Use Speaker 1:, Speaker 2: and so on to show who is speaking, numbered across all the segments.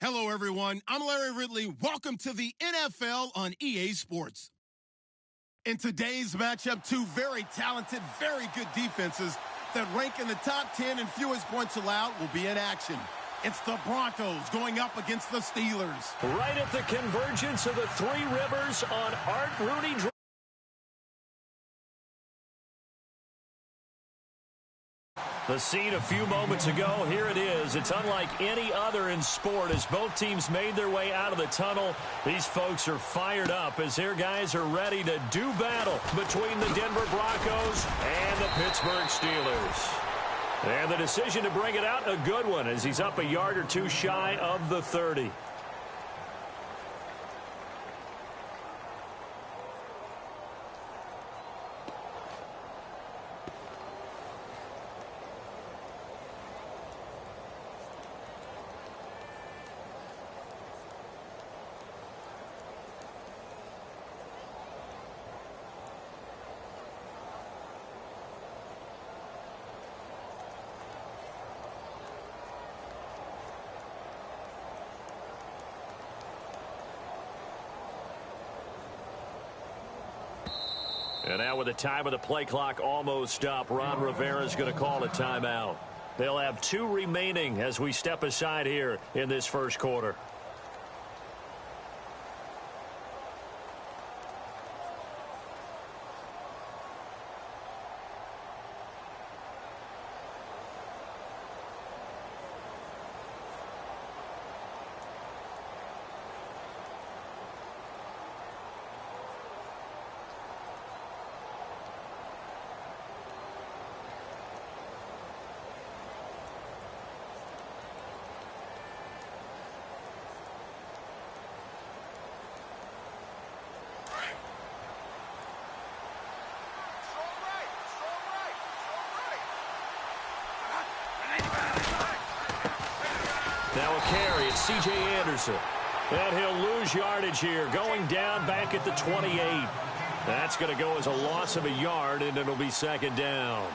Speaker 1: Hello, everyone. I'm Larry Ridley. Welcome to the NFL on EA Sports. In today's matchup, two very talented, very good defenses that rank in the top 10 and fewest points allowed will be in action. It's the Broncos going up against the Steelers.
Speaker 2: Right at the convergence of the three rivers on Art Rooney Drive. The scene a few moments ago, here it is. It's unlike any other in sport as both teams made their way out of the tunnel. These folks are fired up as their guys are ready to do battle between the Denver Broncos and the Pittsburgh Steelers. And the decision to bring it out, a good one, as he's up a yard or two shy of the 30. And now with the time of the play clock almost up, Ron Rivera is going to call a timeout. They'll have two remaining as we step aside here in this first quarter. Now a carry, it's C.J. Anderson. And he'll lose yardage here, going down back at the 28. That's going to go as a loss of a yard, and it'll be second down.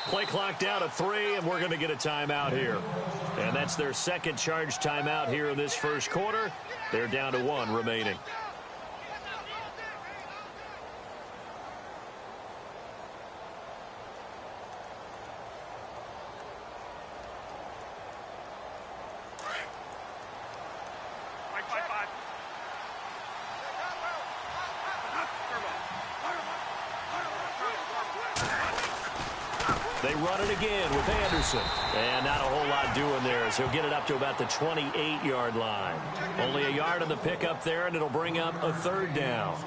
Speaker 2: Play clock down to 3, and we're going to get a timeout here. And that's their second charge timeout here in this first quarter. They're down to 1 remaining. They run it again with Anderson. And not a whole lot doing there as he'll get it up to about the 28-yard line. Only a yard on the pickup there, and it'll bring up a third down.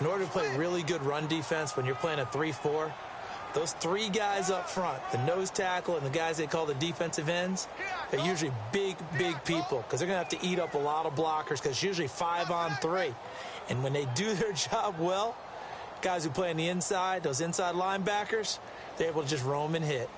Speaker 3: In order to play really good run defense when you're playing a 3-4, those three guys up front, the nose tackle and the guys they call the defensive ends, they're usually big people because they're going to have to eat up a lot of blockers because it's usually 5-on-3. And when they do their job well, guys who play on the inside, those inside linebackers, they're able to just roam and hit.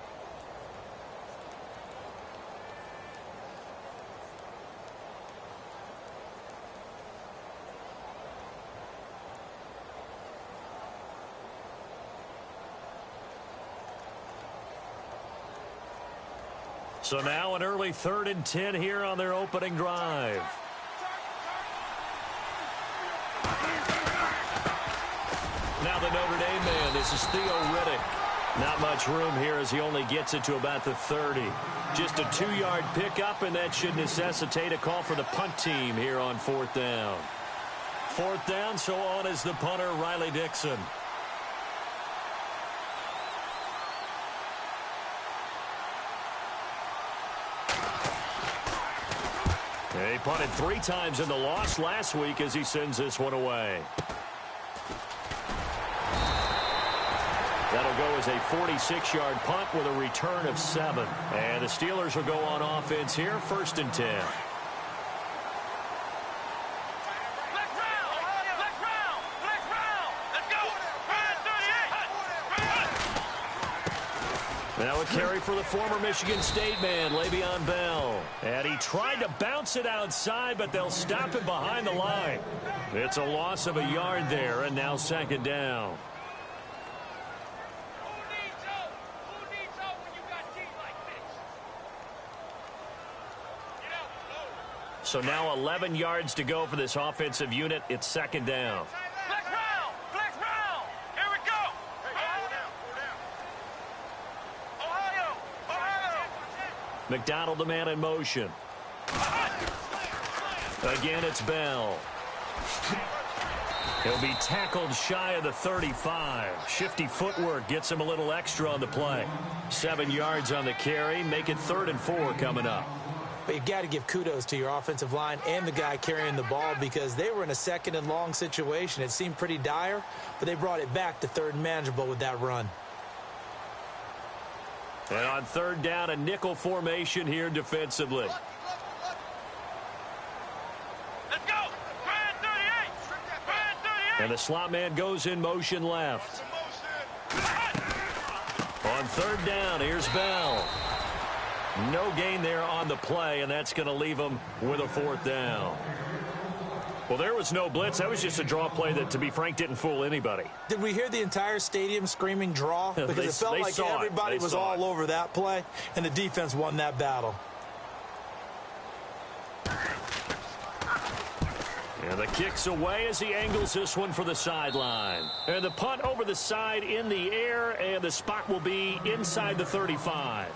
Speaker 2: So now an early 3rd and 10 here on their opening drive. Now the Notre Dame man, this is Theo Riddick. Not much room here as he only gets it to about the 30. Just a 2-yard pickup, and that should necessitate a call for the punt team here on 4th down. 4th down, so on is the punter, Riley Dixon. He punted 3 times in the loss last week as he sends this one away. That'll go as a 46-yard punt with a return of 7. And the Steelers will go on offense here, 1st and 10. Now a carry for the former Michigan State man, Le'Veon Bell. And he tried to bounce it outside, but they'll stop him behind the line. It's a loss of a yard there, and now second down. So now 11 yards to go for this offensive unit. It's second down.
Speaker 4: Flex round! Flex round! Here we go! Ohio! Ohio!
Speaker 2: McDonald, the man in motion. Again, it's Bell. He'll be tackled shy of the 35. Shifty footwork gets him a little extra on the play. 7 yards on the carry. Make it 3rd and 4 coming up.
Speaker 3: But you got to give kudos to your offensive line and the guy carrying the ball because they were in a 2nd and long situation. It seemed pretty dire, but they brought it back to 3rd and manageable with that run.
Speaker 2: And on 3rd down, a nickel formation here defensively.
Speaker 4: Let's go! Brand 38! Brand 38!
Speaker 2: And the slot man goes in motion left. On 3rd down, here's Bell. No gain there on the play, and that's going to leave them with a 4th down. Well, there was no blitz. That was just a draw play that, to be frank, didn't fool anybody.
Speaker 3: Did we hear the entire stadium screaming draw? Because it felt like everybody was all over that play, and the defense won that battle.
Speaker 2: And the kick's away as he angles this one for the sideline. And the punt over the side in the air, and the spot will be inside the 35.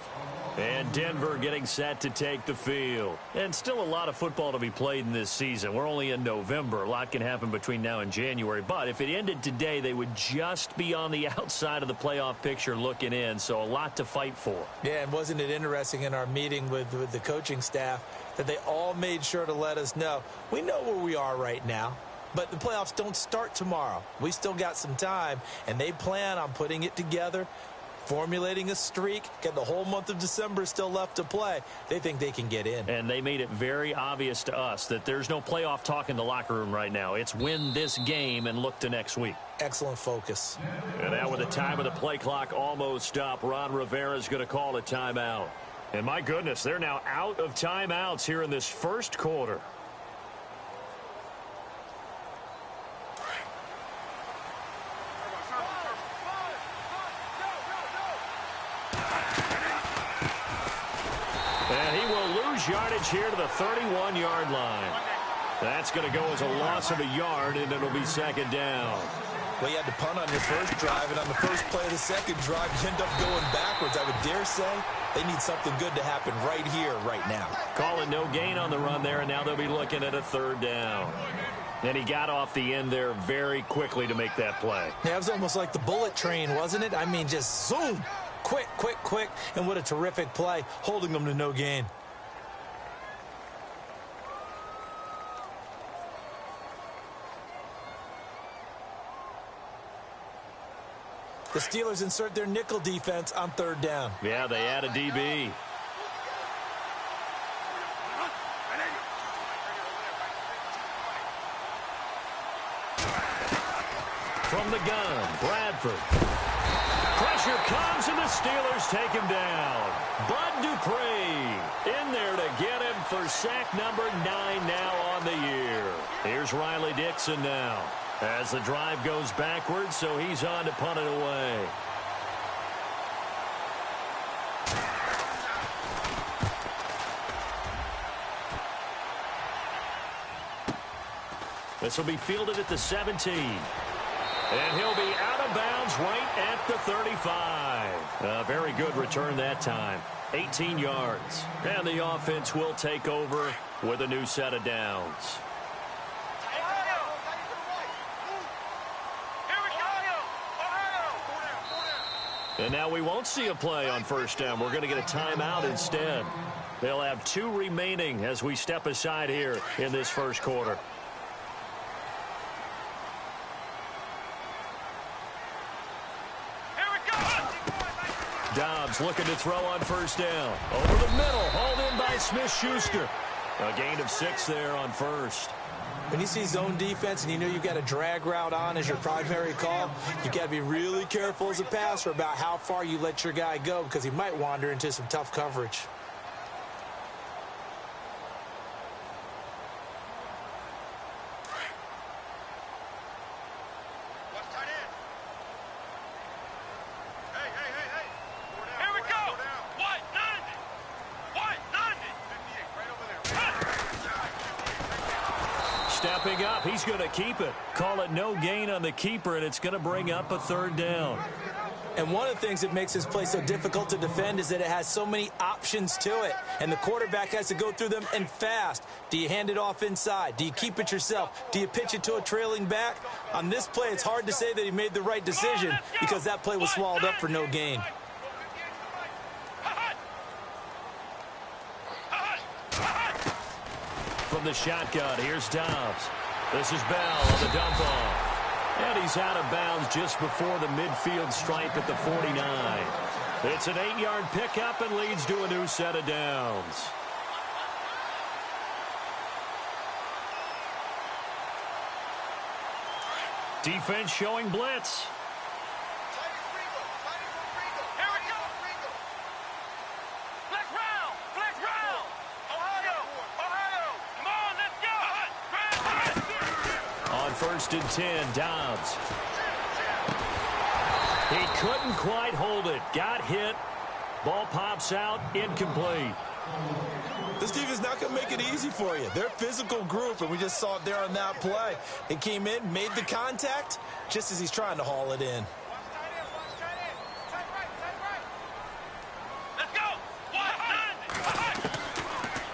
Speaker 2: And Denver getting set to take the field. And still a lot of football to be played in this season. We're only in November. A lot can happen between now and January. But if it ended today, they would just be on the outside of the playoff picture looking in. So a lot to fight for.
Speaker 3: Yeah, and wasn't it interesting in our meeting with the coaching staff that they all made sure to let us know, we know where we are right now. But the playoffs don't start tomorrow. We still got some time, and they plan on putting it together, formulating a streak, get the whole month of December still left to play. They think they can get in.
Speaker 2: And they made it very obvious to us that there's no playoff talk in the locker room right now. It's win this game and look to next week.
Speaker 3: Excellent focus.
Speaker 2: And now with the time of the play clock almost up, Ron Rivera's going to call a timeout. And my goodness, they're now out of timeouts here in this first quarter. And he will lose yardage here to the 31-yard line. That's going to go as a loss of a yard, and it'll be second down.
Speaker 3: Well, you had to punt on your first drive, and on the first play of the second drive, you end up going backwards. I would dare say they need something good to happen right here, right now.
Speaker 2: Calling no gain on the run there, and now they'll be looking at a 3rd down. And he got off the end there very quickly to make that play.
Speaker 3: Yeah, it was almost like the bullet train, wasn't it? I mean, just zoom. Quick, quick, quick. And what a terrific play, holding them to no gain. The Steelers insert their nickel defense on 3rd down.
Speaker 2: Yeah, they add a DB. From the gun, Bradford. Pressure comes, and the Steelers take him down. Bud Dupree in there to get him for sack number 9 now on the year. Here's Riley Dixon now as the drive goes backwards, so he's on to punt it away. This will be fielded at the 17. And he'll be out of bounds right at the 35. A very good return that time. 18 yards. And the offense will take over with a new set of downs. And now we won't see a play on 1st down. We're going to get a timeout instead. They'll have 2 remaining as we step aside here in this first quarter. Dobbs looking to throw on 1st down. Over the middle, hauled in by Smith-Schuster. A gain of 6 there on 1st.
Speaker 3: When you see zone defense and you know you've got a drag route on as your primary call, you've got to be really careful as a passer about how far you let your guy go because he might wander into some tough coverage.
Speaker 2: Stepping up, he's going to keep it. Call it no gain on the keeper, and it's going to bring up a third down.
Speaker 3: And one of the things that makes this play so difficult to defend is that it has so many options to it, and the quarterback has to go through them and fast. Do you hand it off inside? Do you keep it yourself? Do you pitch it to a trailing back? On this play, it's hard to say that he made the right decision because that play was swallowed up for no gain.
Speaker 2: From the shotgun, here's Dobbs. This is Bell on the dump off. And he's out of bounds just before the midfield stripe at the 49. It's an 8-yard pickup and leads to a new set of downs. Defense showing blitz. First and 10, Dobbs. He couldn't quite hold it. Got hit. Ball pops out. Incomplete.
Speaker 5: This defense is not going to make it easy for you. They're a physical group, and we just saw it there on that play. It came in, made the contact, just as he's trying to haul it in.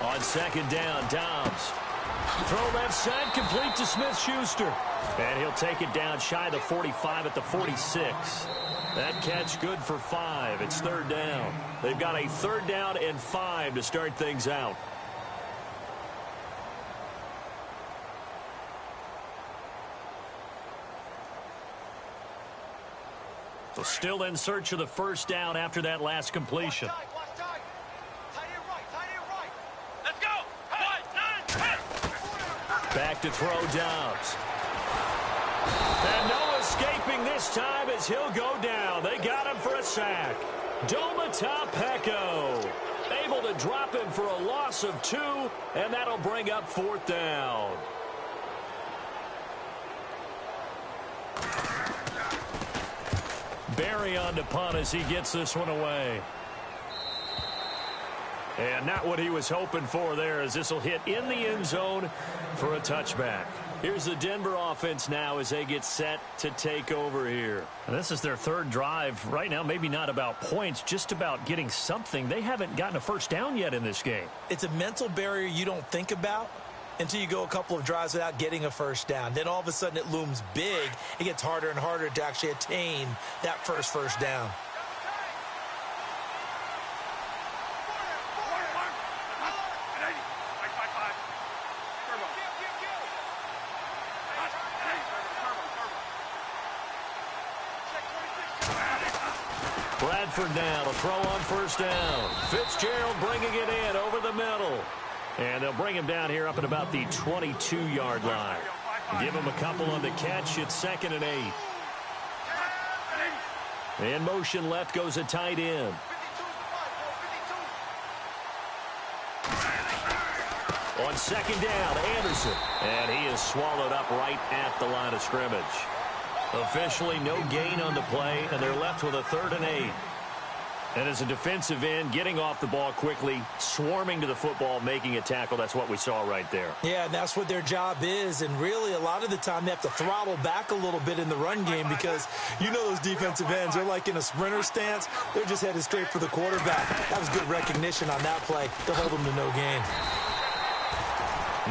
Speaker 2: On second down, Dobbs. Throw left side, complete to Smith-Schuster. And he'll take it down shy of the 45 at the 46. That catch good for 5. It's third down. They've got a third down and 5 to start things out. So still in search of the first down after that last completion. Back to throw, Dobbs. And no escaping this time as he'll go down. They got him for a sack. Peko able to drop him for a loss of 2, and that'll bring up fourth down. Barry on to punt as he gets this one away. And not what he was hoping for there, as this will hit in the end zone for a touchback. Here's the Denver offense now as they get set to take over here. And this is their third drive. Right now, maybe not about points, just about getting something. They haven't gotten a first down yet in this game.
Speaker 3: It's a mental barrier you don't think about until you go a couple of drives without getting a first down. Then all of a sudden it looms big. It gets harder and harder to actually attain that first down.
Speaker 2: Bradford now to throw on first down. Fitzgerald bringing it in over the middle. And they'll bring him down here up at about the 22-yard line. Give him a couple on the catch. It's second and 8. In motion left goes a tight end. On second down, Anderson. And he is swallowed up right at the line of scrimmage. Officially no gain on the play, and they're left with a third and 8. And as a defensive end, getting off the ball quickly, swarming to the football, making a tackle, that's what we saw right there.
Speaker 3: Yeah, and that's what their job is. And really, a lot of the time, they have to throttle back a little bit in the run game because you know those defensive ends, they're like in a sprinter stance. They're just headed straight for the quarterback. That was good recognition on that play to hold them to no gain.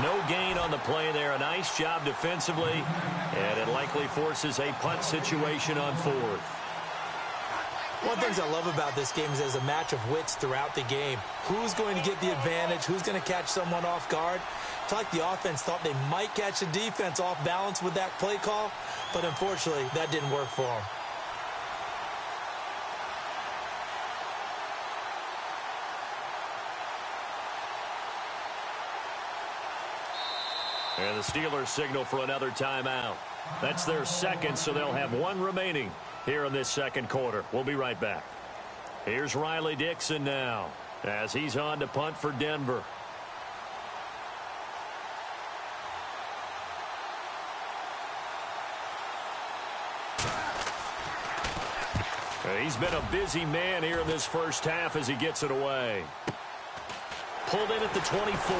Speaker 2: No gain on the play there. A nice job defensively, and it likely forces a punt situation on fourth.
Speaker 3: One of the things I love about this game is there's a match of wits throughout the game. Who's going to get the advantage? Who's going to catch someone off guard? It's like the offense thought they might catch the defense off balance with that play call, but unfortunately, that didn't work for them.
Speaker 2: And the Steelers signal for another timeout. That's their second, so they'll have one remaining here in this second quarter. We'll be right back. Here's Riley Dixon now as he's on to punt for Denver. He's been a busy man here in this first half as he gets it away. Pulled in at the 24.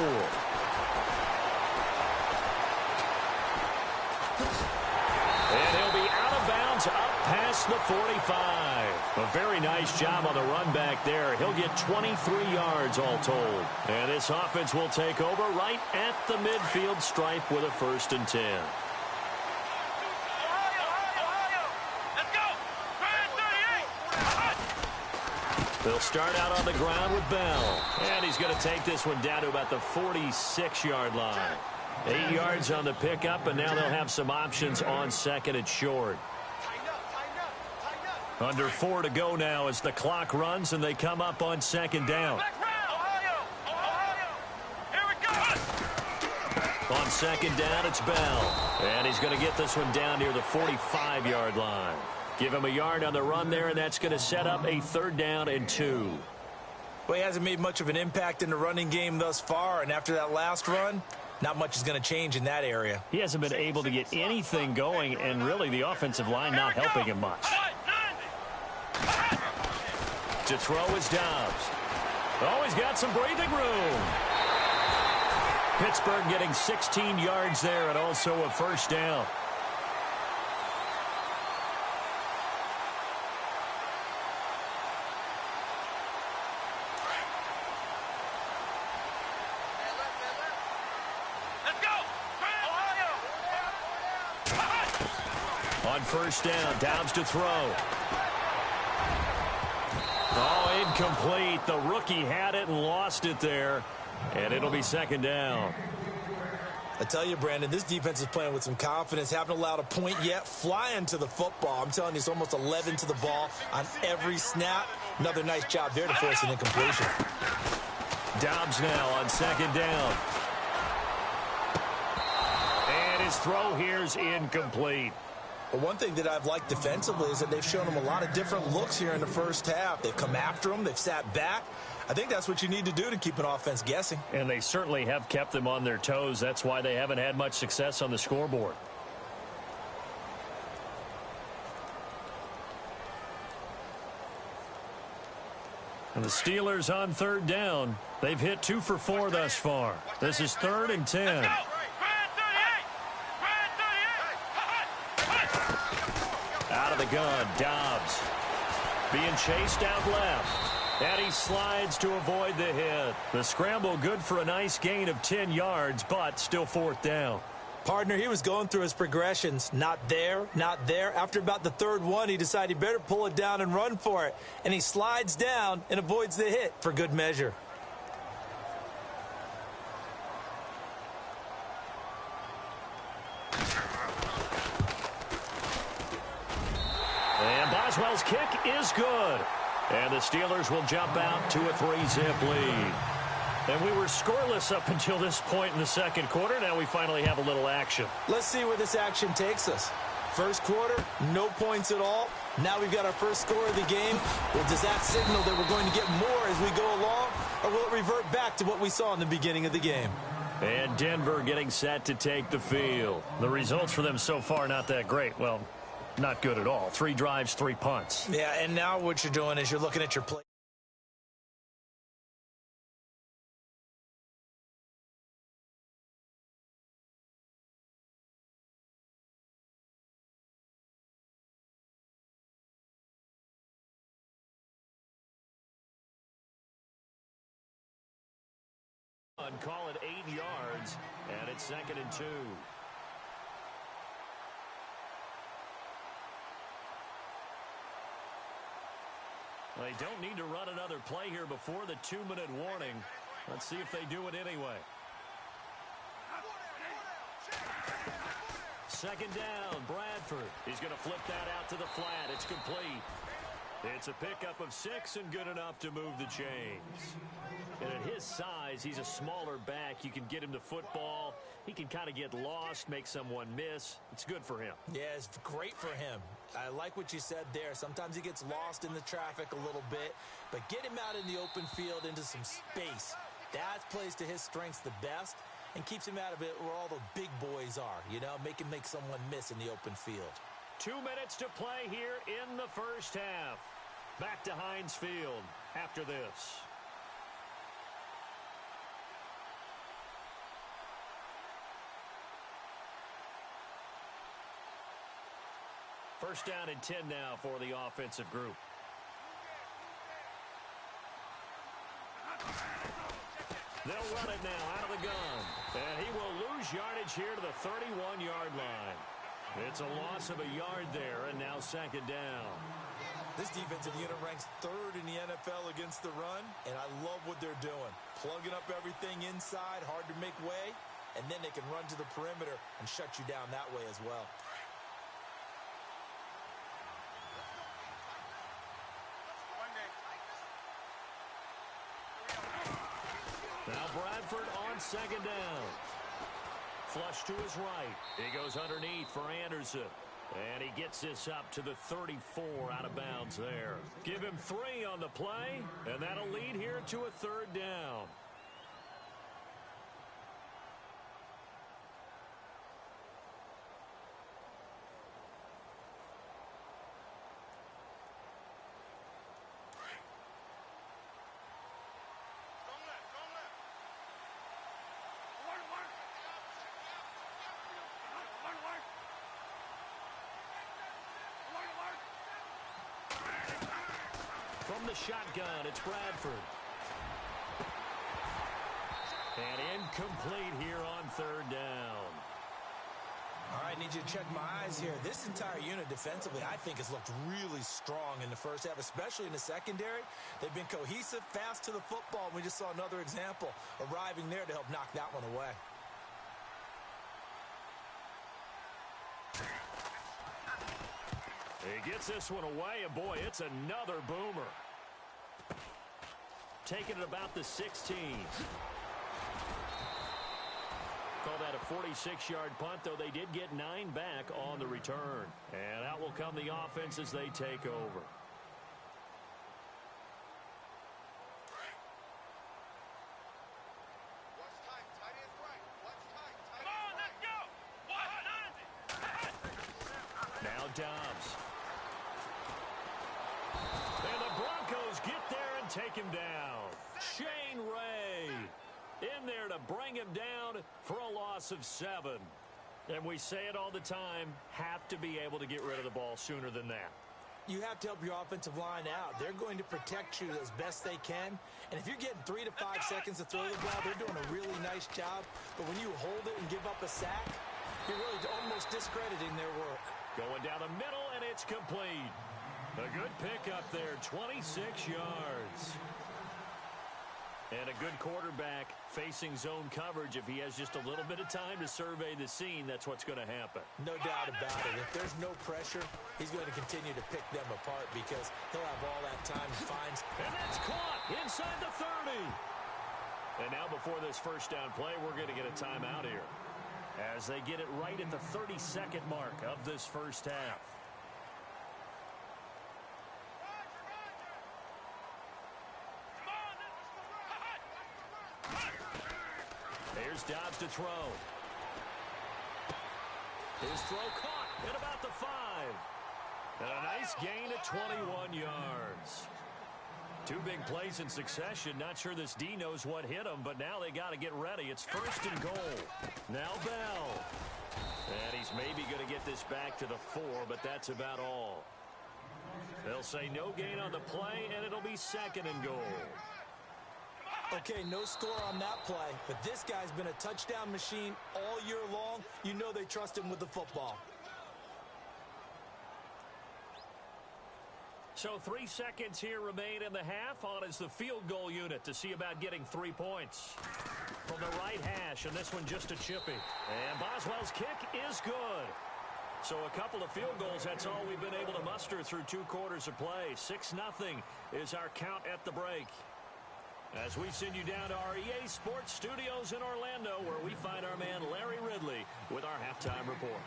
Speaker 2: And he'll be out of bounds up past the 45. A very nice job on the run back there. He'll get 23 yards all told. And this offense will take over right at the midfield stripe with a 1st and 10. They'll start out on the ground with Bell. And he's going to take this one down to about the 46-yard line. 8 yards on the pickup, and now they'll have some options on 2nd and short. Under 4 to go now as the clock runs, and they come up on 2nd down. On 2nd down, it's Bell. And he's going to get this one down near the 45-yard line. Give him a yard on the run there, and that's going to set up a 3rd down and 2.
Speaker 5: Well, he hasn't made much of an impact in the running game thus far, and after that last run, not much is going to change in that area.
Speaker 2: He hasn't been able to get anything going, and really the offensive line not helping him much. To throw is Dobbs. Oh, he's got some breathing room. Pittsburgh getting 16 yards there and also a 1st down. On 1st down, Dobbs to throw. Oh, incomplete. The rookie had it and lost it there. And it'll be 2nd down.
Speaker 5: I tell you, Brandon, this defense is playing with some confidence. Haven't allowed a point yet. Flying to the football. I'm telling you, it's almost 11 to the ball on every snap. Another nice job there to force an incompletion.
Speaker 2: Dobbs now on 2nd down. And his throw here's incomplete.
Speaker 5: But one thing that I've liked defensively is that they've shown him a lot of different looks here in the first half. They've come after him. They've sat back. I think that's what you need to do to keep an offense guessing.
Speaker 2: And they certainly have kept them on their toes. That's why they haven't had much success on the scoreboard. And the Steelers on 3rd down. They've hit 2 for 4 thus far. This is 3rd and 10. Out of the gun, Dobbs. Being chased out left. And he slides to avoid the hit. The scramble good for a nice gain of 10 yards, but still 4th down.
Speaker 3: Partner, he was going through his progressions. Not there, not there. After about the 3rd one, he decided he better pull it down and run for it. And he slides down and avoids the hit for good measure.
Speaker 2: And Boswell's kick is good. And the Steelers will jump out to a 3-zip lead. And we were scoreless up until this point in the 2nd quarter. Now we finally have a little action.
Speaker 3: Let's see where this action takes us. First quarter, no points at all. Now we've got our first score of the game. Well, does that signal that we're going to get more as we go along? Or will it revert back to what we saw in the beginning of the game?
Speaker 2: And Denver getting set to take the field. The results for them so far not that great. Well, not good at all. 3 drives, 3 punts.
Speaker 3: Yeah, and now what you're doing is you're looking at your play.
Speaker 2: Call it 8 yards, and it's 2nd and 2. They don't need to run another play here before the 2-minute warning. Let's see if they do it anyway. 2nd down, Bradford. He's going to flip that out to the flat. It's complete. It's a pickup of 6 and good enough to move the chains. And at his his size, he's a smaller back. You can get him to football. He can kind of get lost, make someone miss. It's good for him.
Speaker 3: Yeah, it's great for him. I like what you said there. Sometimes he gets lost in the traffic a little bit, but get him out in the open field into some space. That plays to his strengths the best and keeps him out of it where all the big boys are, you know, make him make someone miss in the open field.
Speaker 2: 2 minutes to play here in the first half. Back to Heinz Field after this. First down and 10 now for the offensive group. They'll run it now out of the gun. And he will lose yardage here to the 31-yard line. It's a loss of a yard there, and now second down.
Speaker 5: This defensive unit ranks third in the NFL against the run, and I love what they're doing. Plugging up everything inside, hard to make way, and then they can run to the perimeter and shut you down that way as well.
Speaker 2: Now Bradford on second down. Flush to his right. He goes underneath for Anderson. And he gets this up to the 34 out of bounds there. Give him 3 on the play, and that'll lead here to a third down. From the shotgun, it's Bradford. And incomplete here on third down.
Speaker 5: All right, need you to check my eyes here. This entire unit defensively, I think, has looked really strong in the first half, especially in the secondary. They've been cohesive, fast to the football. We just saw another example arriving there to help knock that one away.
Speaker 2: He gets this one away, and boy, it's another boomer. Taking it about the 16. Call that a 46-yard punt, though they did get 9 back on the return. And out will come the offense as they take over. Now Dobbs. And the Broncos get there and take him down. Shane Ray in there to bring him down for a loss of 7. And we say it all the time, have to be able to get rid of the ball sooner than that.
Speaker 3: You have to help your offensive line out. They're going to protect you as best they can. And if you're getting 3 to 5 seconds to throw the ball, they're doing a really nice job. But when you hold it and give up a sack, you're really almost discrediting their work.
Speaker 2: Going down the middle, and it's complete. A good pickup there, 26 yards. And a good quarterback facing zone coverage. If he has just a little bit of time to survey the scene, that's what's going to happen.
Speaker 3: No doubt about it. If there's no pressure, he's going to continue to pick them apart because he'll have all that time to find.
Speaker 2: And that's caught inside the 30. And now before this first down play, we're going to get a timeout here as they get it right at the 32nd mark of this first half. Here's Dobbs to throw. His throw caught at about the 5. And a nice gain at 21 yards. 2 big plays in succession. Not sure this D knows what hit him, but now they got to get ready. It's first and goal. Now Bell. And he's maybe going to get this back to the 4, but that's about all. They'll say no gain on the play, and it'll be second and goal.
Speaker 3: Okay, no score on that play, but this guy's been a touchdown machine all year long. You know they trust him with the football.
Speaker 2: So 3 seconds here remain in the half. On is the field goal unit to see about getting 3 points. From the right hash, and this one just a chippy. And Boswell's kick is good. So a couple of field goals, that's all we've been able to muster through 2 quarters of play. 6-0 is our count at the break. As we send you down to our EA Sports Studios in Orlando, where we find our man Larry Ridley with our halftime report.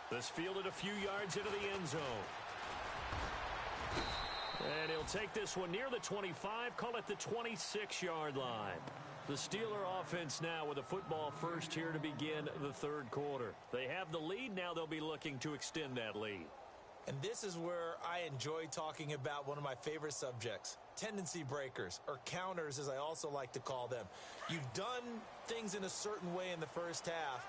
Speaker 2: This fielded a few yards into the end zone. And he'll take this one near the 25, call it the 26-yard line. The Steeler offense now with a football first here to begin the third quarter. They have the lead. Now they'll be looking to extend that lead.
Speaker 5: And this is where I enjoy talking about one of my favorite subjects, tendency breakers, or counters as I also like to call them. You've done things in a certain way in the first half,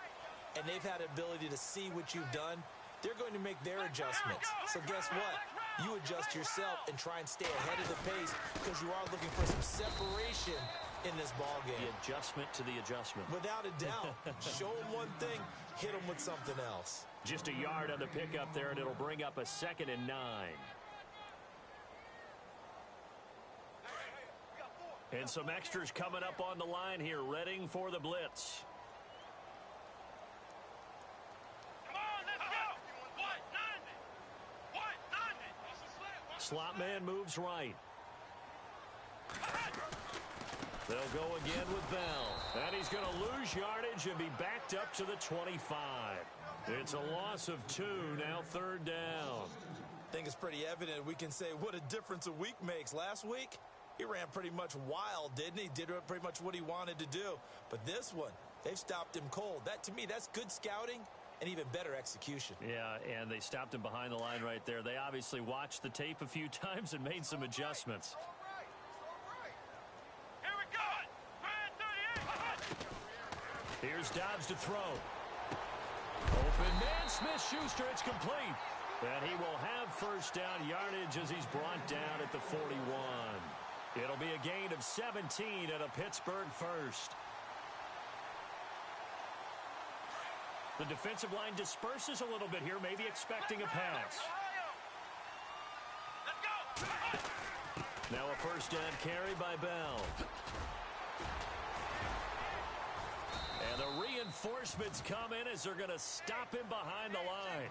Speaker 5: and they've had the ability to see what you've done. They're going to make their adjustments. So guess what? You adjust yourself and try and stay ahead of the pace because you are looking for some separation in this ball game.
Speaker 2: The adjustment to the adjustment.
Speaker 5: Without a doubt. Show them one thing, hit them with something else.
Speaker 2: Just a yard on the pickup there, and it'll bring up a 2nd and 9. And some extras coming up on the line here, readying for the blitz. Slot man moves right. They'll go again with Bell. And he's going to lose yardage and be backed up to the 25. It's a loss of 2, now 3rd down.
Speaker 5: I think it's pretty evident we can say what a difference a week makes. Last week, he ran pretty much wild, didn't he? Did pretty much what he wanted to do. But this one, they've stopped him cold. That, to me, that's good scouting and even better execution.
Speaker 2: Yeah, and they stopped him behind the line right there. They obviously watched the tape a few times and made some adjustments.
Speaker 4: Here we go.
Speaker 2: Here's Dobbs to throw. Open man, Smith-Schuster, it's complete. And he will have first down yardage as he's brought down at the 41. It'll be a gain of 17 and a Pittsburgh first. The defensive line disperses a little bit here, maybe expecting a pass. Now a first down carry by Bell. And the reinforcements come in as they're going to stop him behind the line.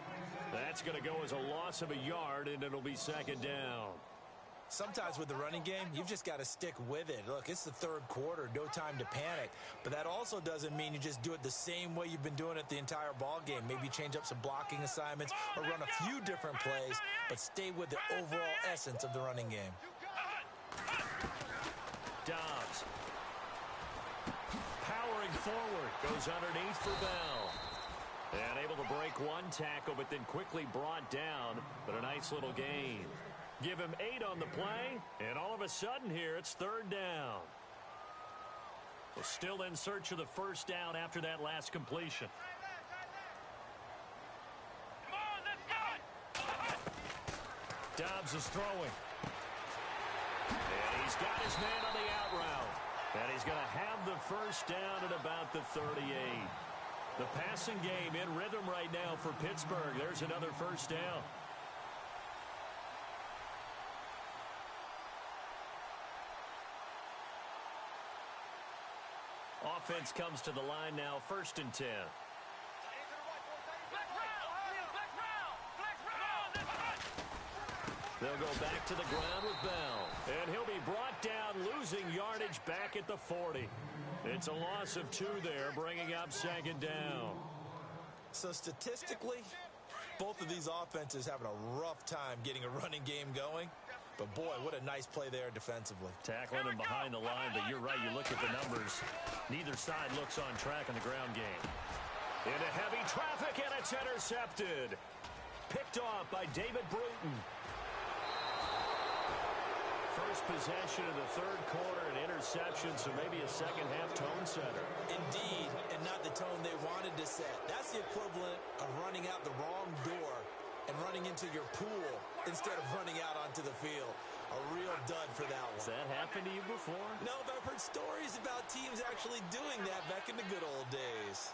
Speaker 2: That's going to go as a loss of a yard, and it'll be 2nd down.
Speaker 5: Sometimes with the running game, you've just got to stick with it. Look, it's the third quarter, no time to panic. But that also doesn't mean you just do it the same way you've been doing it the entire ball game. Maybe change up some blocking assignments or run a few different plays, but stay with the overall essence of the running game.
Speaker 2: Dobbs. Powering forward. Goes underneath for Bell. And able to break one tackle, but then quickly brought down. But a nice little gain. Give him 8 on the play, and all of a sudden here, it's 3rd down. We're still in search of the first down after that last completion.
Speaker 4: Come on, let's go.
Speaker 2: Dobbs is throwing. And he's got his man on the out route. And he's going to have the first down at about the 38. The passing game in rhythm right now for Pittsburgh. There's another first down. Offense comes to the line now, 1st and 10. They'll go back to the ground with Bell. And he'll be brought down, losing yardage back at the 40. It's a loss of 2 there, bringing up 2nd down.
Speaker 5: So statistically, both of these offenses having a rough time getting a running game going. But, boy, what a nice play there defensively.
Speaker 2: Tackling him behind the line, but you're right. You look at the numbers. Neither side looks on track in the ground game. Into heavy traffic, and it's intercepted. Picked off by David Bruton. First possession of the third quarter, an interception, so maybe a second-half tone setter.
Speaker 5: Indeed, and not the tone they wanted to set. That's the equivalent of running out the wrong door and running into your pool instead of running out onto the field. A real dud for that one.
Speaker 2: Has that happened to you before?
Speaker 5: No, but I've heard stories about teams actually doing that back in the good old days.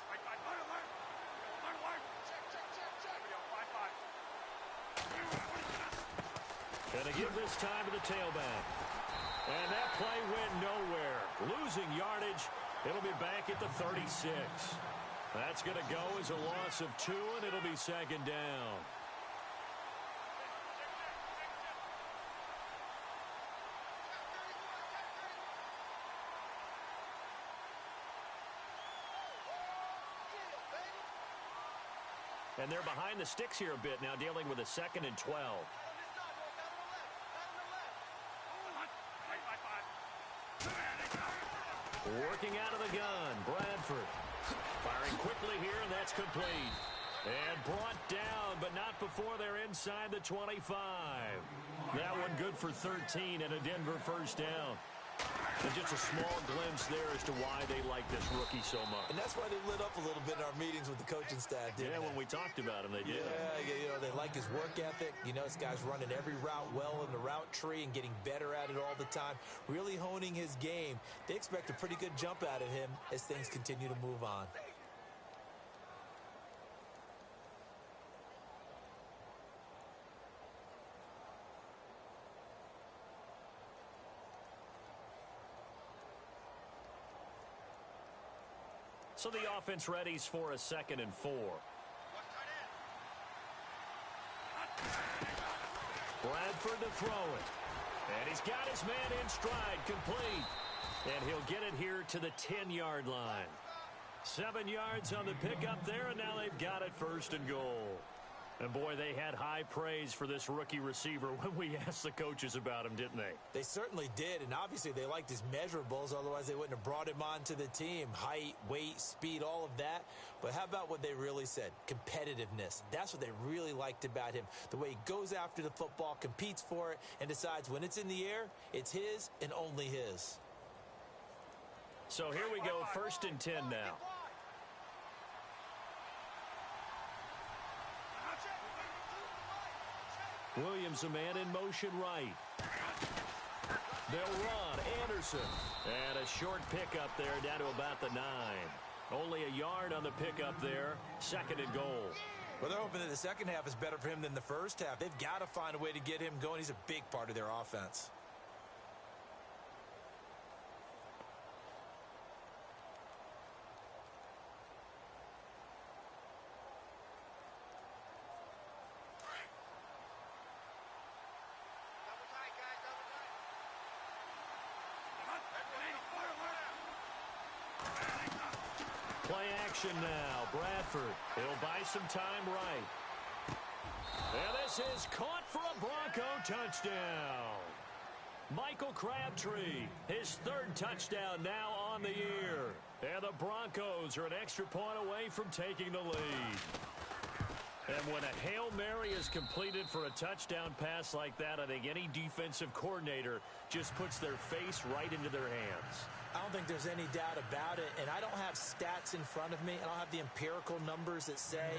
Speaker 2: Gonna give this time to the tailback. And that play went nowhere. Losing yardage. It'll be back at the 36. That's going to go as a loss of 2, and it'll be 2nd down. And they're behind the sticks here a bit now, dealing with a 2nd and 12. Working out of the gun, Bradford. Firing quickly here, and that's complete. And brought down, but not before they're inside the 25. That one good for 13 and a Denver first down. And just a small glimpse there as to why they like this rookie so much.
Speaker 5: And that's why they lit up a little bit in our meetings with the coaching staff, didn't they?
Speaker 2: When we talked about him, they did.
Speaker 5: Yeah, they like his work ethic. This guy's running every route well in the route tree and getting better at it all the time, really honing his game. They expect a pretty good jump out of him as things continue to move on.
Speaker 2: So the offense readies for a 2nd and 4. Bradford to throw it. And he's got his man in stride, complete. And he'll get it here to the 10-yard line. 7 yards on the pickup there, and now they've got it 1st and goal. And, boy, they had high praise for this rookie receiver when we asked the coaches about him, didn't they?
Speaker 5: They certainly did, and obviously they liked his measurables. Otherwise, they wouldn't have brought him onto the team. Height, weight, speed, all of that. But how about what they really said? Competitiveness. That's what they really liked about him. The way he goes after the football, competes for it, and decides when it's in the air, it's his and only his.
Speaker 2: So here we go, 1st and 10 now. Williams, a man in motion right. They'll run. Anderson. And a short pickup there down to about the 9. Only a yard on the pickup there. 2nd and goal.
Speaker 5: Well, they're hoping that the second half is better for him than the first half. They've got to find a way to get him going. He's a big part of their offense.
Speaker 2: Play action now. Bradford. He'll buy some time right. And this is caught for a Bronco touchdown. Michael Crabtree, his 3rd touchdown now on the year. And the Broncos are an extra point away from taking the lead. And when a Hail Mary is completed for a touchdown pass like that, I think any defensive coordinator just puts their face right into their hands.
Speaker 3: I don't think there's any doubt about it, and I don't have stats in front of me. I don't have the empirical numbers that say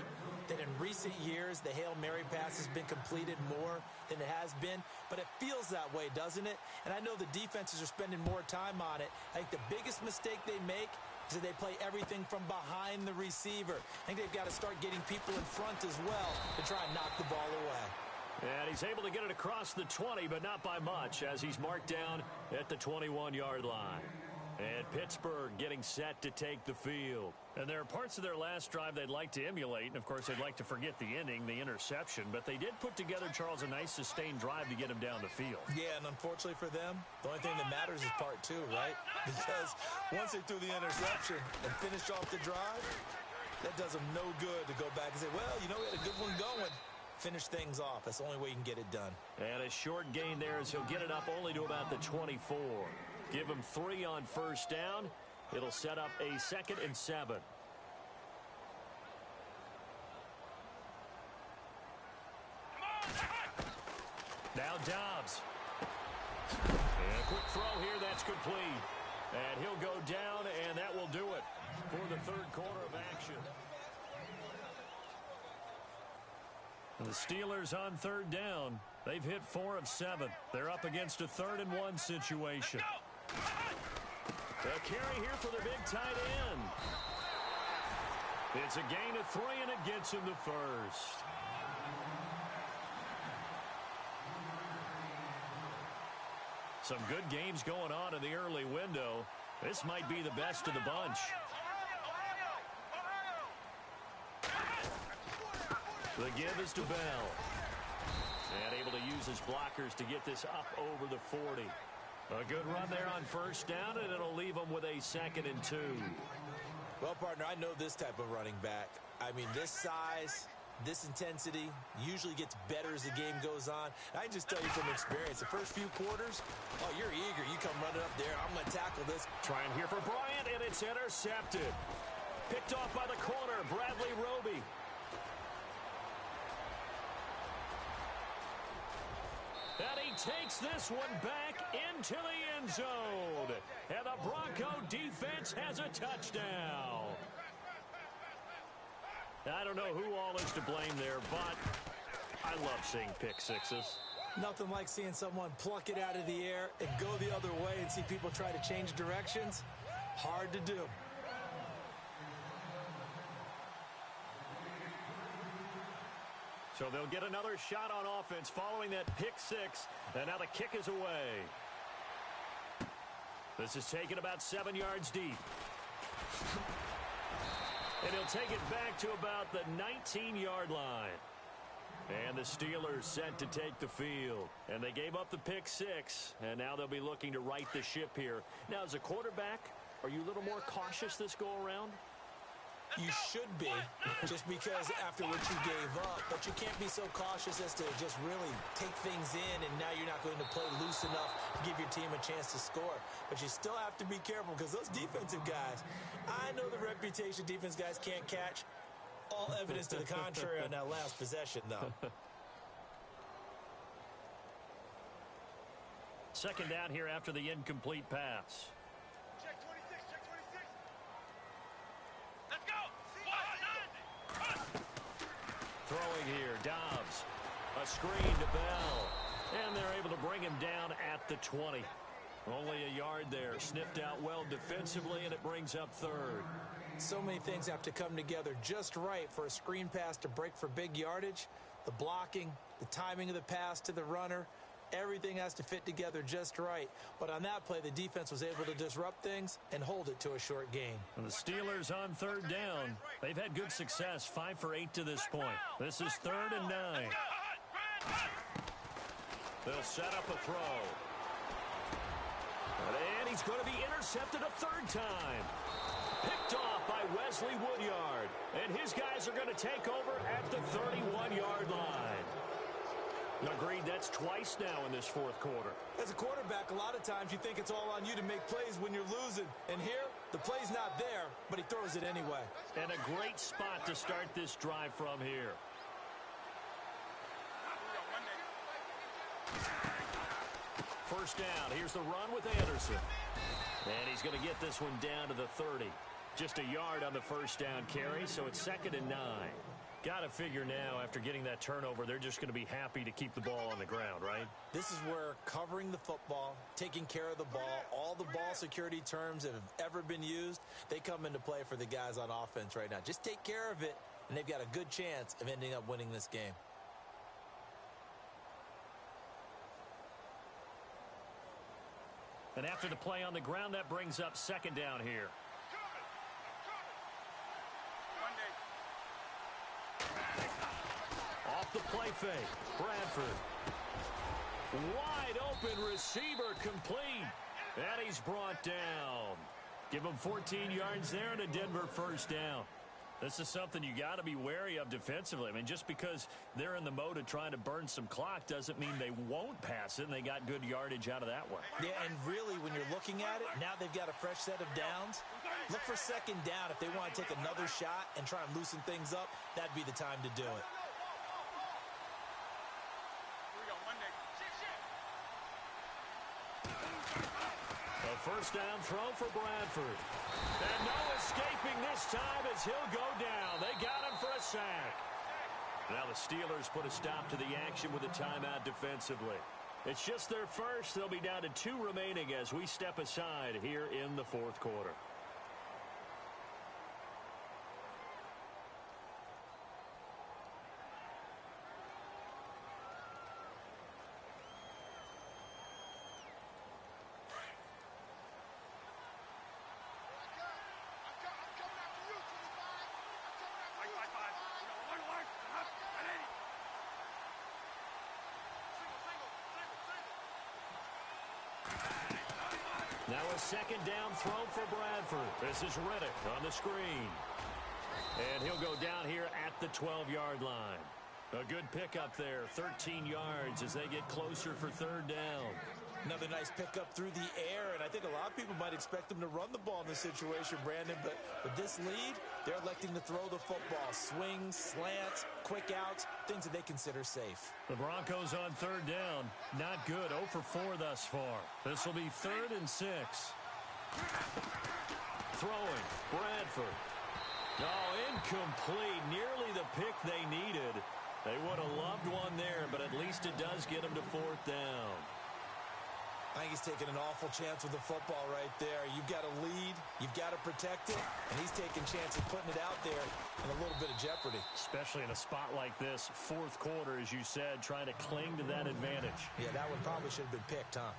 Speaker 3: that in recent years the Hail Mary pass has been completed more than it has been, but it feels that way, doesn't it? And I know the defenses are spending more time on it. I think the biggest mistake they make is that they play everything from behind the receiver. I think they've got to start getting people in front as well to try and knock the ball away.
Speaker 2: And he's able to get it across the 20, but not by much, as he's marked down at the 21-yard line. And Pittsburgh getting set to take the field. And there are parts of their last drive they'd like to emulate. And, of course, they'd like to forget the ending, the interception. But they did put together, Charles, a nice sustained drive to get him down the field.
Speaker 5: Yeah, and unfortunately for them, the only thing that matters is part 2, right? Because once they threw the interception and finished off the drive, that does them no good to go back and say, well, we had a good one going. Finish things off. That's the only way you can get it done.
Speaker 2: And a short gain there as he'll get it up only to about the 24. Give him 3 on first down. It'll set up a 2nd and 7. Now Dobbs. And a quick throw here. That's complete. And he'll go down, and that will do it for the 3rd quarter of action. The Steelers on 3rd down. They've hit 4 of 7. They're up against a 3rd and 1 situation. A carry here for the big tight end. It's a gain of 3, and it gets him the 1st. Some good games going on in the early window. This might be the best of the bunch. The give is to Bell. And able to use his blockers to get this up over the 40. A good run there on first down, and it'll leave them with a 2nd and 2.
Speaker 5: Well, partner, I know this type of running back. I mean, this size, This intensity usually gets better as the game goes on. I can just tell you from experience, the first few quarters, oh, you're eager. You come running up there. I'm going to tackle this.
Speaker 2: Trying here for Bryant, and it's intercepted. Picked off by the corner, Bradley Roby. And he takes this one back into the end zone. And the Bronco defense has a touchdown. I don't know who all is to blame there, but I love seeing pick sixes.
Speaker 3: Nothing like seeing someone pluck it out of the air and go the other way and see people try to change directions. Hard to do.
Speaker 2: So they'll get another shot on offense following that pick six, and now the kick is away. This is taken about 7 yards deep. And he'll take it back to about the 19-yard line. And the Steelers set to take the field. And they gave up the pick six, and now they'll be looking to right the ship here. Now, as a quarterback, are you a little more cautious this go-around?
Speaker 3: You should be, just because after what you gave up, but you can't be so cautious as to just really take things in, and now you're not going to play loose enough to give your team a chance to score. But you still have to be careful because those defensive guys, I know the reputation defense guys can't catch. All evidence to the contrary on that last possession, though.
Speaker 2: Second down here after the incomplete pass.
Speaker 4: Check 26, check 26. Let's go.
Speaker 2: Throwing here, Dobbs. A screen to Bell. And they're able to bring him down at the 20. Only a yard there. Sniffed out well defensively, and it brings up third.
Speaker 3: So many things have to come together just right for a screen pass to break for big yardage. The blocking, the timing of the pass to the runner, everything has to fit together just right. But on that play, the defense was able to disrupt things and hold it to a short gain.
Speaker 2: And the Steelers on third down. They've had good success, 5 for 8 to this point. This is 3rd and 9. They'll set up a throw. And he's going to be intercepted a third time. Picked off by Wesley Woodyard. And his guys are going to take over at the 31-yard line. Agreed, that's twice now in this fourth quarter.
Speaker 3: As a quarterback, a lot of times you think it's all on you to make plays when you're losing. And here, the play's not there, but he throws it anyway.
Speaker 2: And a great spot to start this drive from here. First down, here's the run with Anderson. And he's going to get this one down to the 30. Just a yard on the first down carry, so it's 2nd and 9. Got to figure now, after getting that turnover, they're just going to be happy to keep the ball on the ground, right?
Speaker 3: This is where covering the football, taking care of the ball, all the ball security terms that have ever been used, they come into play for the guys on offense right now. Just take care of it, and they've got a good chance of ending up winning this game.
Speaker 2: And after the play on the ground, that brings up 2nd down here. Off the play fake, Bradford. Wide open receiver complete. And he's brought down. Give him 14 yards there and a Denver first down. This is something you got to be wary of defensively. I mean, just because they're in the mode of trying to burn some clock doesn't mean they won't pass it, and they got good yardage out of that one.
Speaker 3: Yeah, and really, when you're looking at it, now they've got a fresh set of downs. Look for 2nd down. If they want to take another shot and try and loosen things up, that'd be the time to do it.
Speaker 2: A first down throw for Bradford. And no escaping this time as he'll go down. They got him for a sack. Now the Steelers put a stop to the action with a timeout defensively. It's just their first. They'll be down to 2 remaining as we step aside here in the fourth quarter. Now a 2nd down throw for Bradford. This is Riddick on the screen. And he'll go down here at the 12-yard line. A good pickup there, 13 yards as they get closer for third down.
Speaker 5: Another nice pickup through the air, and I think a lot of people might expect them to run the ball in this situation, Brandon, but with this lead, they're electing to throw the football. Swings, slants, quick outs, things that they consider safe.
Speaker 2: The Broncos on third down. Not good, 0 for 4 thus far. This will be 3rd and 6. Throwing, Bradford. Oh, incomplete. Nearly the pick they needed. They would have loved one there, but at least it does get them to 4th down.
Speaker 5: I think he's taking an awful chance with the football right there. You've got to lead, you've got to protect it, and he's taking chances putting it out there in a little bit of jeopardy.
Speaker 2: Especially in a spot like this, 4th quarter, as you said, trying to cling to that advantage.
Speaker 5: Yeah, that one probably should have been picked, huh?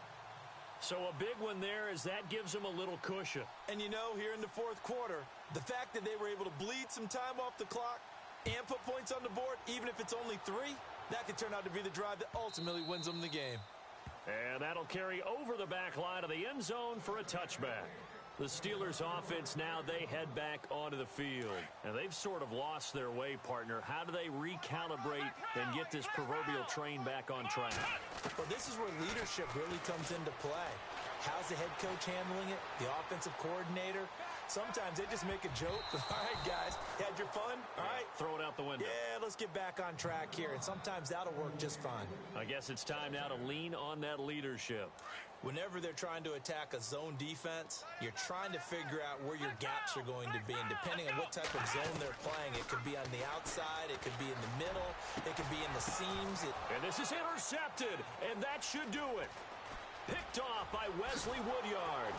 Speaker 2: So a big one there as that gives them a little cushion.
Speaker 5: And you know, here in the 4th quarter, the fact that they were able to bleed some time off the clock and put points on the board, even if it's only 3, that could turn out to be the drive that ultimately wins them the game.
Speaker 2: And that'll carry over the back line of the end zone for a touchback. The Steelers offense now, they head back onto the field. And they've sort of lost their way, partner. How do they recalibrate and get this proverbial train back on track?
Speaker 5: Well, this is where leadership really comes into play. How's the head coach handling it? The offensive coordinator? Sometimes they just make a joke. All right, guys, had your fun? All right.
Speaker 2: Throw it out the window.
Speaker 5: Yeah, let's get back on track here. And sometimes that'll work just fine.
Speaker 2: I guess it's time now to lean on that leadership.
Speaker 5: Whenever they're trying to attack a zone defense, you're trying to figure out where your gaps are going to be. And depending on what type of zone they're playing, it could be on the outside, it could be in the middle, it could be in the seams.
Speaker 2: And this is intercepted, and that should do it. Picked off by Wesley Woodyard.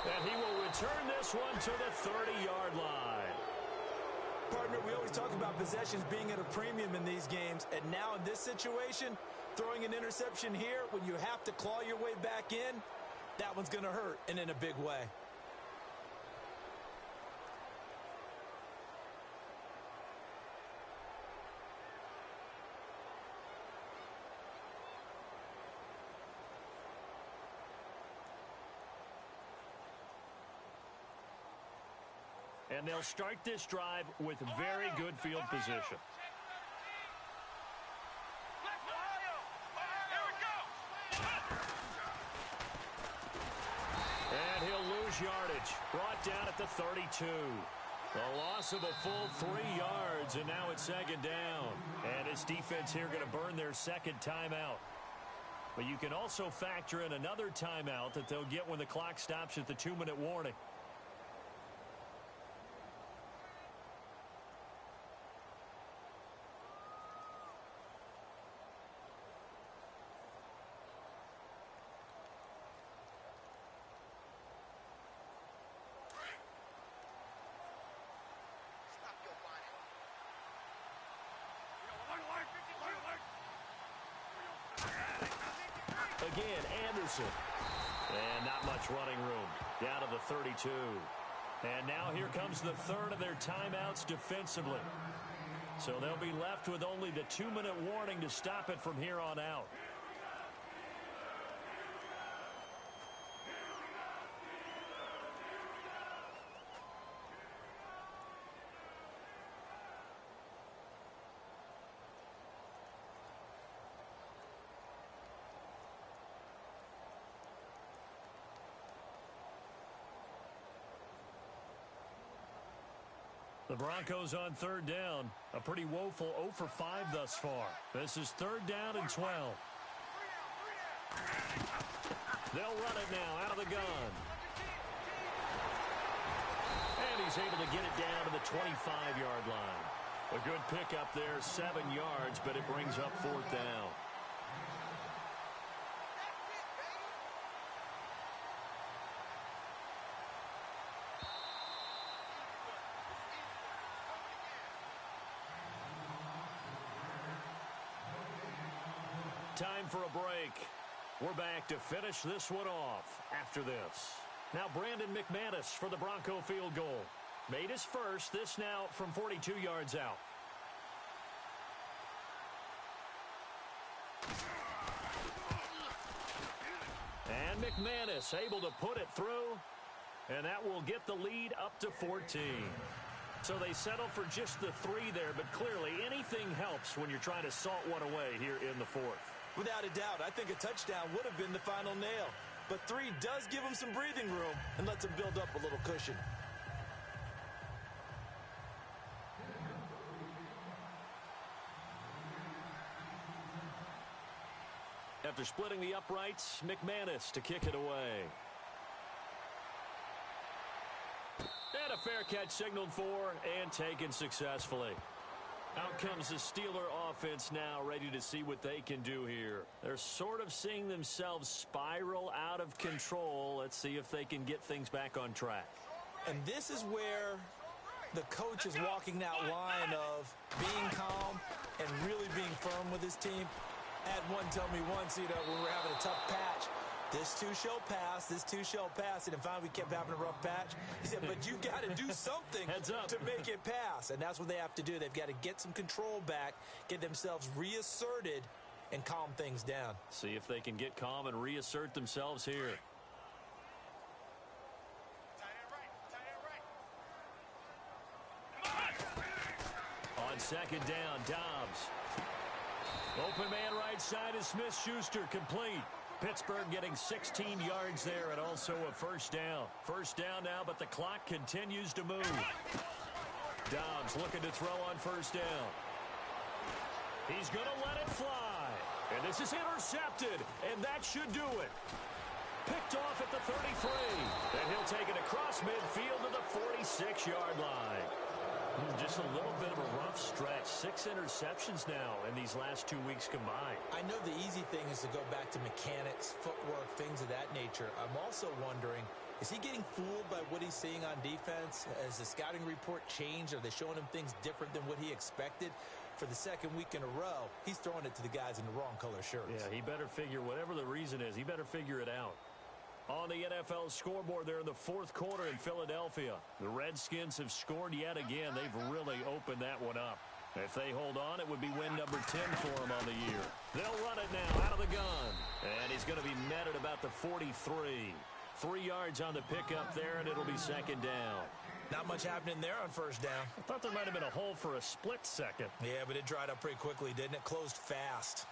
Speaker 2: And he will return this one to the 30-yard line.
Speaker 5: Partner, we always talk about possessions being at a premium in these games, and now in this situation, throwing an interception here when you have to claw your way back in, that one's going to hurt, and in a big way.
Speaker 2: And they'll start this drive with very good field position. And he'll lose yardage. Brought down at the 32. A loss of a full 3 yards, and now it's 2nd down. And his defense here going to burn their 2nd timeout. But you can also factor in another timeout that they'll get when the clock stops at the 2-minute warning. Again, Anderson. And not much running room. Down to the 32. And now here comes the 3rd of their timeouts defensively. So they'll be left with only the 2-minute warning to stop it from here on out. The Broncos on 3rd down. A pretty woeful 0 for 5 thus far. This is 3rd down and 12. They'll run it now out of the gun. And he's able to get it down to the 25-yard line. A good pickup there, 7 yards, but it brings up 4th down. Time for a break. We're back to finish this one off after this. Now Brandon McManus for the Bronco field goal. Made his first, this now from 42 yards out. And McManus able to put it through. And that will get the lead up to 14. So they settle for just the 3 there, but clearly anything helps when you're trying to salt one away here in the 4th.
Speaker 5: Without a doubt, I think a touchdown would have been the final nail. But 3 does give them some breathing room and lets them build up a little cushion.
Speaker 2: After splitting the uprights, McManus to kick it away. And a fair catch signaled for and taken successfully. Out comes the Steeler offense now, ready to see what they can do here. They're sort of seeing themselves spiral out of control. Let's see if they can get things back on track.
Speaker 5: And this is where the coach is walking that line of being calm and really being firm with his team. Had one tell me once, when we're having a tough patch, this too shall pass, this too shall pass. And then finally we kept having a rough patch. He said, but you've got to do something to make it pass. And that's what they have to do. They've got to get some control back, get themselves reasserted, and calm things down.
Speaker 2: See if they can get calm and reassert themselves here. On second down, Dobbs. Open man right side is Smith-Schuster, complete. Pittsburgh getting 16 yards there and also a first down. First down now, but the clock continues to move. Dobbs looking to throw on first down. He's going to let it fly. And this is intercepted, and that should do it. Picked off at the 33. And he'll take it across midfield to the 46-yard line. Just a little bit of a rough stretch. 6 interceptions now in these last 2 weeks combined.
Speaker 5: I know the easy thing is to go back to mechanics, footwork, things of that nature. I'm also wondering, is he getting fooled by what he's seeing on defense? Has the scouting report changed? Are they showing him things different than what he expected? For the second week in a row, he's throwing it to the guys in the wrong color shirts.
Speaker 2: Yeah, he better figure, whatever the reason is, he better figure it out. On the NFL scoreboard there in the 4th quarter in Philadelphia, the Redskins have scored yet again. They've really opened that one up. If they hold on, it would be win number 10 for them on the year. They'll run it now out of the gun. And he's going to be met at about the 43. 3 yards on the pickup there, and it'll be second down.
Speaker 5: Not much happening there on first down.
Speaker 2: I thought there might have been a hole for a split second.
Speaker 5: Yeah, but it dried up pretty quickly, didn't it? Closed fast.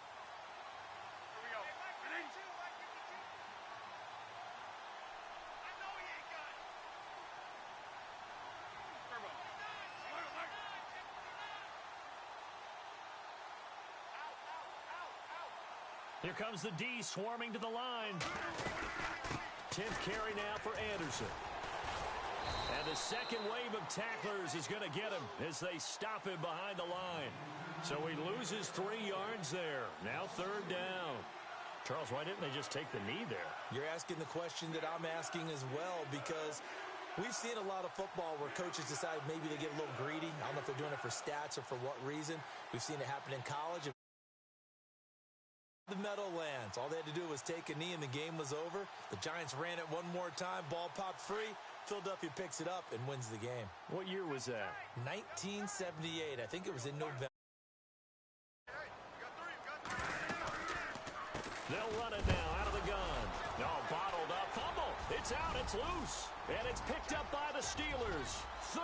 Speaker 2: Here comes the D swarming to the line. 10th carry now for Anderson. And the second wave of tacklers is going to get him as they stop him behind the line. So he loses 3 yards there. Now third down. Charles, why didn't they just take the knee there?
Speaker 5: You're asking the question that I'm asking as well, because we've seen a lot of football where coaches decide maybe they get a little greedy. I don't know if they're doing it for stats or for what reason. We've seen it happen in college. The Meadowlands. All they had to do was take a knee and the game was over. The Giants ran it one more time. Ball popped free. Philadelphia picks it up and wins the game.
Speaker 2: What year was that?
Speaker 5: 1978. I think it was in November.
Speaker 2: They'll run it now out of the gun. No, bottled up. Fumble. It's out. It's loose. And it's picked up by the Steelers. 30.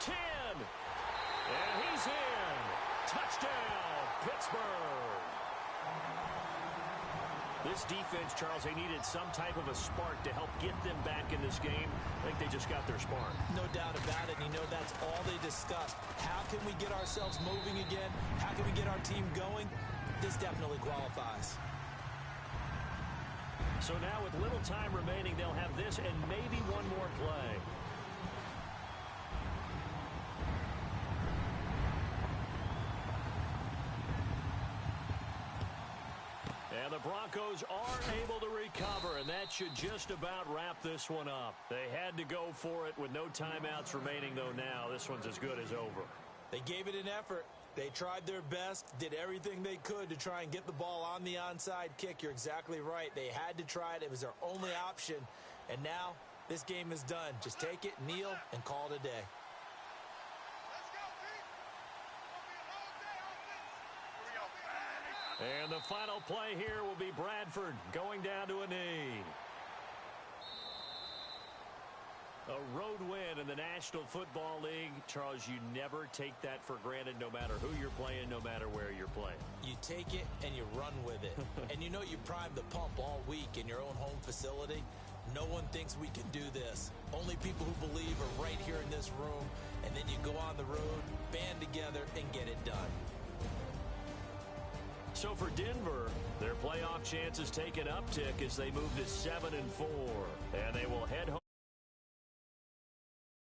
Speaker 2: 10. And he's in. Touchdown, Pittsburgh. This defense, Charles, they needed some type of a spark to help get them back in this game. I think they just got their spark.
Speaker 5: No doubt about it. And you know that's all they discussed. How can we get ourselves moving again? How can we get our team going? This definitely qualifies.
Speaker 2: So now with little time remaining, they'll have this and maybe one more play. And the Broncos are able to recover, and that should just about wrap this one up. They had to go for it with no timeouts remaining, though now this one's as good as over.
Speaker 5: They gave it an effort. They tried their best, did everything they could to try and get the ball on the onside kick. You're exactly right. They had to try it. It was their only option. And now this game is done. Just take it, kneel, and call it a day.
Speaker 2: And the final play here will be Bradford going down to a knee. A road win in the National Football League. Charles, you never take that for granted no matter who you're playing, no matter where you're playing.
Speaker 3: You take it and you run with it. And you know you primed the pump all week in your own home facility. No one thinks we can do this. Only people who believe are right here in this room. And then you go on the road, band together, and get it done.
Speaker 2: So for Denver, their playoff chances take an uptick as they move to 7-4. And they